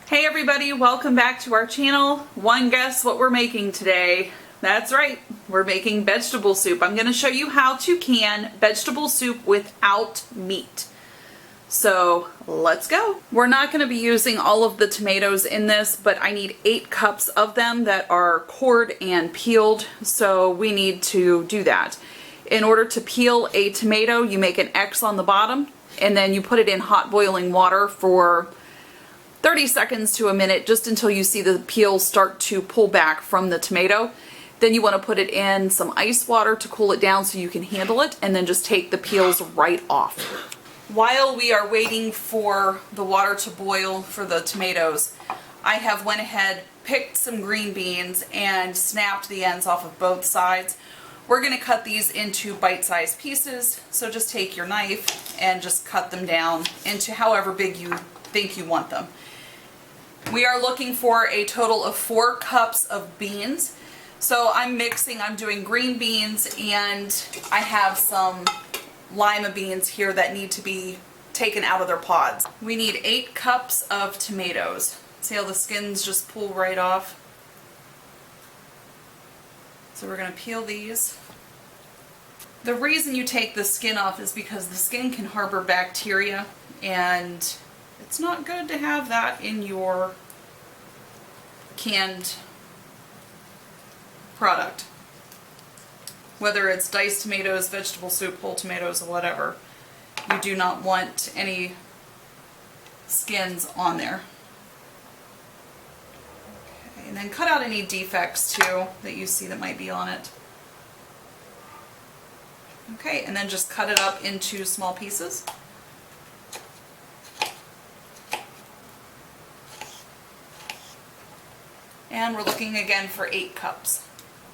Hey everybody, welcome back to our channel. One guess what we're making today. That's right, we're making vegetable soup. I'm going to show you how to can vegetable soup without meat. So let's go. We're not going to be using all of the tomatoes in this, but I need 8 cups of them that are cored and peeled, so we need to do that. In order to peel a tomato, you make an X on the bottom, and then you put it in hot boiling water for 30 seconds to a minute, just until you see the peel start to pull back from the tomato. Then you want to put it in some ice water to cool it down so you can handle it, and then just take the peels right off. While we are waiting for the water to boil for the tomatoes, I have went ahead, picked some green beans, and snapped the ends off of both sides. We're going to cut these into bite-sized pieces, so just take your knife and just cut them down into however big you think you want them. We are looking for a total of 4 cups of beans. So I'm doing green beans, and I have some lima beans here that need to be taken out of their pods. We need 8 cups of tomatoes. See how the skins just pull right off? So we're going to peel these. The reason you take the skin off is because the skin can harbor bacteria, and it's not good to have that in your canned product. Whether it's diced tomatoes, vegetable soup, whole tomatoes, or whatever, you do not want any skins on there. Okay, and then cut out any defects too that you see that might be on it. Okay, and then just cut it up into small pieces. And we're looking again for 8 cups.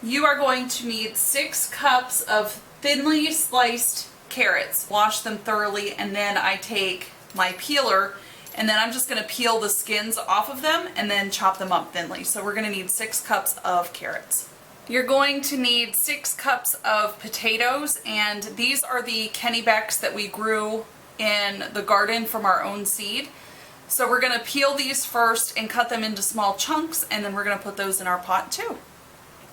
You are going to need 6 cups of thinly sliced carrots. Wash them thoroughly, and then I take my peeler, and then I'm just going to peel the skins off of them and then chop them up thinly. So we're going to need 6 cups of carrots. You're going to need 6 cups of potatoes, and these are the Kennybecks that we grew in the garden from our own seed. So we're going to peel these first and cut them into small chunks, and then we're going to put those in our pot too.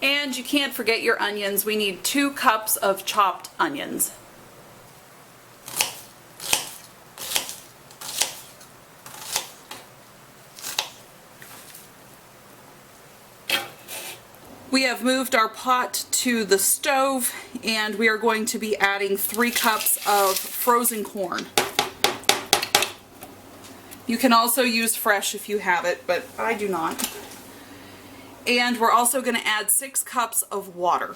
And you can't forget your onions. We need 2 cups of chopped onions. We have moved our pot to the stove, and we are going to be adding 3 cups of frozen corn. You can also use fresh if you have it, but I do not. And we're also going to add 6 cups of water.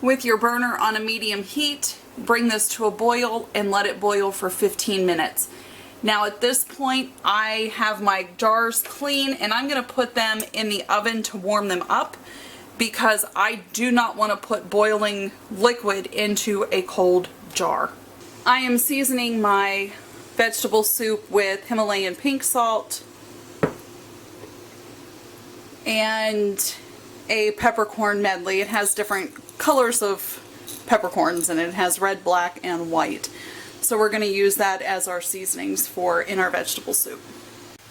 With your burner on a medium heat, bring this to a boil and let it boil for 15 minutes. Now at this point, I have my jars clean, and I'm going to put them in the oven to warm them up, because I do not want to put boiling liquid into a cold jar. I am seasoning my vegetable soup with Himalayan pink salt and a peppercorn medley. It has different colors of peppercorns, and it has red, black, and white. So we're going to use that as our seasonings in our vegetable soup.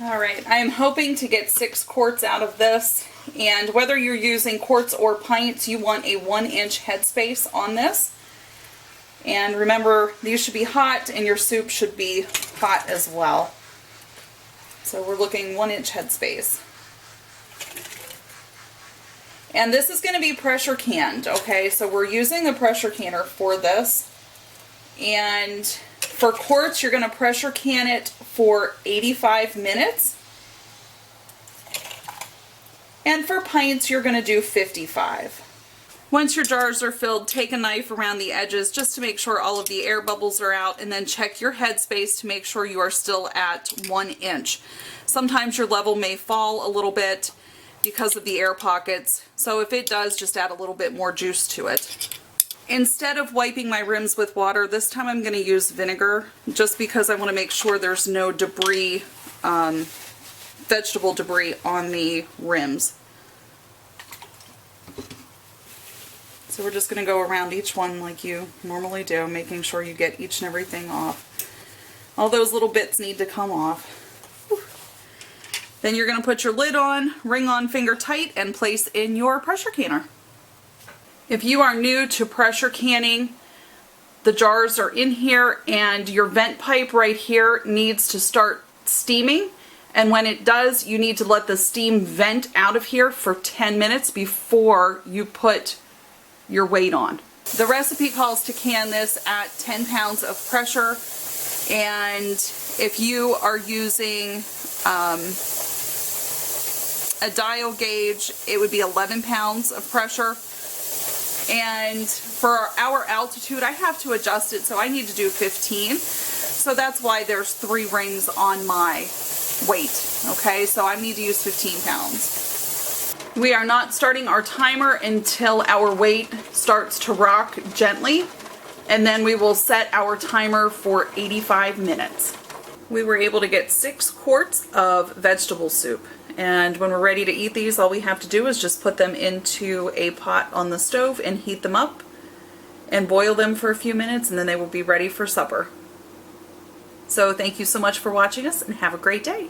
Alright, I am hoping to get 6 quarts out of this, and whether you're using quarts or pints, you want a 1-inch headspace on this. And remember, these should be hot, and your soup should be hot as well. So we're looking 1-inch headspace. And this is going to be pressure canned, okay? So we're using the pressure canner for this. And for quarts, you're going to pressure can it for 85 minutes. And for pints, you're going to do 55. Once your jars are filled, take a knife around the edges just to make sure all of the air bubbles are out, and then check your headspace to make sure you are still at 1 inch. Sometimes your level may fall a little bit because of the air pockets, so if it does, just add a little bit more juice to it. Instead of wiping my rims with water, this time I'm going to use vinegar, just because I want to make sure there's no debris, vegetable debris on the rims. So we're just going to go around each one like you normally do, making sure you get each and everything off. All those little bits need to come off. Then you're going to put your lid on, ring on finger tight, and place in your pressure canner. If you are new to pressure canning, the jars are in here and your vent pipe right here needs to start steaming. And when it does, you need to let the steam vent out of here for 10 minutes before you put your weight on. The recipe calls to can this at 10 pounds of pressure. And if you are using a dial gauge, it would be 11 pounds of pressure. And for our altitude, I have to adjust it, so I need to do 15. So that's why there's 3 rings on my weight. Okay, so I need to use 15 pounds. We are not starting our timer until our weight starts to rock gently, and then we will set our timer for 85 minutes. We were able to get 6 quarts of vegetable soup. And when we're ready to eat these, all we have to do is just put them into a pot on the stove and heat them up and boil them for a few minutes, and then they will be ready for supper. So thank you so much for watching us, and have a great day.